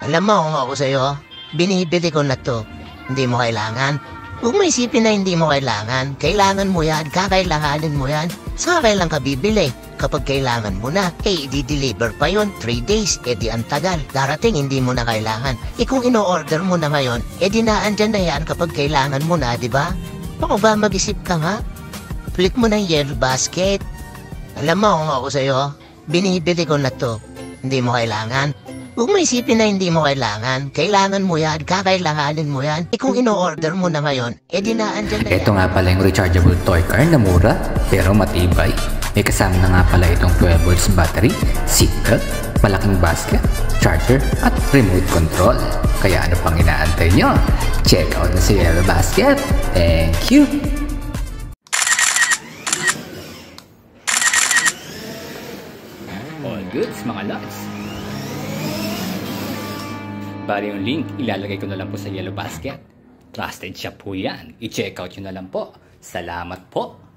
Alam mo kung ako sa'yo, binibili ko na to. Hindi mo kailangan. Huwag mo isipin na hindi mo kailangan. Kailangan mo yan, kakailanganin mo yan. Saka kailan ka bibili? Kapag kailangan mo na, i-deliver pa yon 3 days, di ang tagal. Darating, hindi mo na kailangan. Kung ino-order mo na ngayon, di naandyan na yan kapag kailangan mo na, di ba? Baka ba mag-isip ka nga? Click mo na yung yellow basket. Alam mo kung ako sa'yo, binibili ko na to. Hindi mo kailangan. Huwag mo isipin na hindi mo kailangan. Kailangan mo yan, kakailanganin mo yan. Kung ino-order mo na ngayon, di naandyan na yan. Ito nga pala yung rechargeable toy car na mura, pero matibay. May kasama na nga pala itong 12 volts battery, seatbelt, malaking basket, charger, at remote control. Kaya ano pang inaantay nyo? Check out na si Yellow Basket. Thank you! All goods mga lods. Bali yung link, ilalagay ko na lang po sa Yellow Basket. Trusted shop po yan. I-check out nyo na lang po. Salamat po!